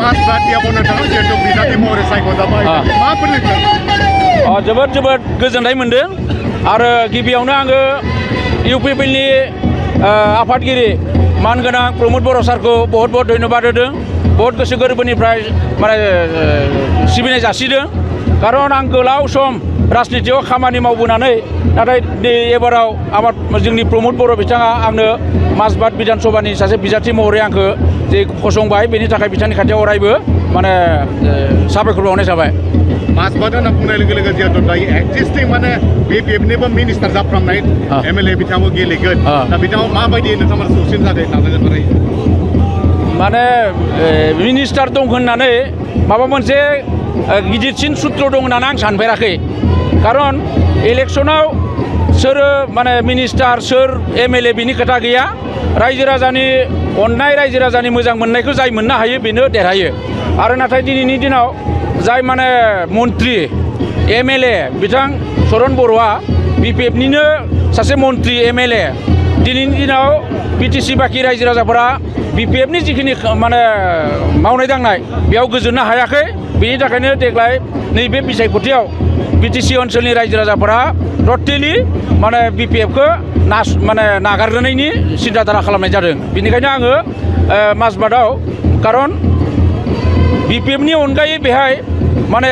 Mas Batia Bonatang जिहेतु बिजाथि महरै सायख'जाबाय माबोरै जोबोद जोबोद गोजोननाय मोनदों आरो गिबियावनो आङो इउपिपिएलनि आफादगिरि मानगोनां प्रमोद बर' सारखौ बहुत बहुत धन्यबाद होदों बहुत गोसो गोरबोनिफ्राय माने सिबिनाय जासिदों खारन आं गोलाव सम राजनितियाव खामानि मावबोनानै नाथाय एबाराव जोंनि प्रमोद बर' बिथाङा आंनो माजबाद बिधान सभानि सासे बिजाथि महरै आंखौ जे फसंबाय बेनि थाखाय बिथांनि खाथियाव अरायबो माने साबायखर बावनाय जाबाय माजबाद होनना बुंनाय लोगो लोगो जिहेतु दायो एक्जिस्टिं माने बिपिएफनिबो मिनिस्टार जाफ्रामनाय एमएलए बिथाङाबो गेलेगोन दा बिथाङा माबायदि नोंथांमोना सौसिन जादों नाजागोन बोरै माने मिनिस्टार दं होननानै माबा मोनसे गिदिरसिन सुत्र दं होननानै आं सानफेराखै खारन इलेक्सनाव सोर माने मिनिस्टार सोर एमएलए बिनि खोथा गैया रायजो राजानि अननाय रायजो राजानि मोजां मोननायखौ जाय मोननो हायो बेनो देरहायो आरो नाथाय दिनैनि दिनाव जाय माने मन्त्रि एमएलए बिथां चरन बर'आ बिपिएफनिनो सासे मन्त्रि एमएलए दिनैनि दिनाव बिटिसि बाखि रायजो राजाफोरा बिपिएफनि जिखिनि माने मावनाय दांनाय बेयाव गोजोननो हायाखै बेनि थाखायनो देग्लाय नैबे बिसायख'थियाव बिटिसि ओनसोलनि रायजो राजाफोरा टटेलि माने बिपिएफखौ माने नागारनायनि सिन्थाधारा खालामनाय जादों बेनिखायनो आङो माजबादाव खारन बिपिएफनि अनगायै बेहाय माने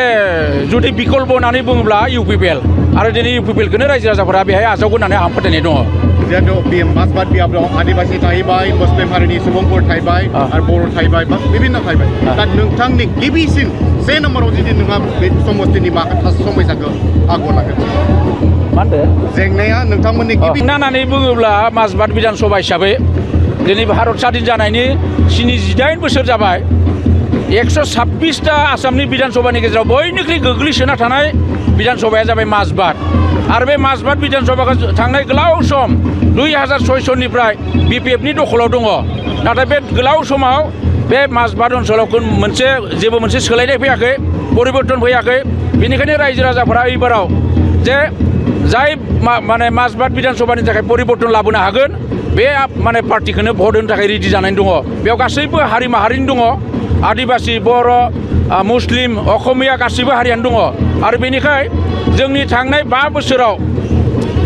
जुदि बिकल्प होननानै बुङोब्ला इउपिपिएल आरो दिनै इउपिपिएलखौनो रायजो राजाफोरा बेहाय आजावगोन होननानै आं फोथायनाय दङ जिहेतु बे माजबाद बियाबराव आदिबासि थाहैबाय मुस्लिम हारिनि सुबुंफोर थाहैबाय आरो बर' थाहैबाय बा बिभिन्न थाहैबाय दा नोंथांनि गिबिसिन से नम्बराव जुदि नोंहा बे समस्तिनि माखासे समयसाखौ आगोआव लागोन मा होनदों जेंनाया नोंथांमोननि गिबि होननानै बुङोब्ला माजबाद बिधान सभा हिसाबै दिनै भारत स्वाधीन जानायनि 78 बोसोर जाबाय 126टा आसामनि बिधान सभानि गेजेराव बयनिख्रुइ गोग्लैसोना थानाय बिधान सभाया जाबाय माजबाद आरो बे माजबाद बिधान सभाखौ थांनाय गोलाव सम 2006 सननिफ्राय बिपिएफनि दखलाव दङ नाथाय बे गोलाव समाव बे माजबाद ओनसोलाव जेबो मोनसे सोलायनाय फैयाखै परिबर्तन फैयाखै बेनिखायनो रायजो राजाफोरा एबाराव जे जाय माने माजबाद बिधान सभानि थाखाय परिबर्तन लाबोनो हागोन बे माने पार्टिखौनो भट होनो थाखाय रेडि जानानै दङ बेयाव गासैबो हारि माहारिनि दङ आदिबासि बर' मुस्लिम असमिया गासैबो हारियानो दङ आरो बेनिखाय जोंनि थांनाय 5 बोसोराव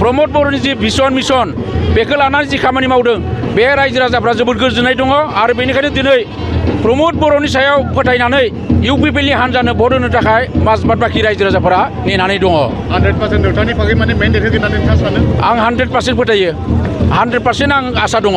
प्रमोद बर'नि जि भिजन मिशन बेखौ लानानै जि खामानि मावदों बे रायजो राजाफ्रा जोबोद गोजोननाय दङ आरो बेनिखायनो दिनै प्रमोद बर'नि सायाव फोथायनानै इउपिपिएलनि हान्जानो भट होनो थाखाय माजबाद बाखि रायजो राजाफोरा नेनानै दङ 100% नोंथांनि बागै माने मेन्डेट होगोन होननानै नोंथाङा सानो आं 100% फोथायो 100% आं आसा दङ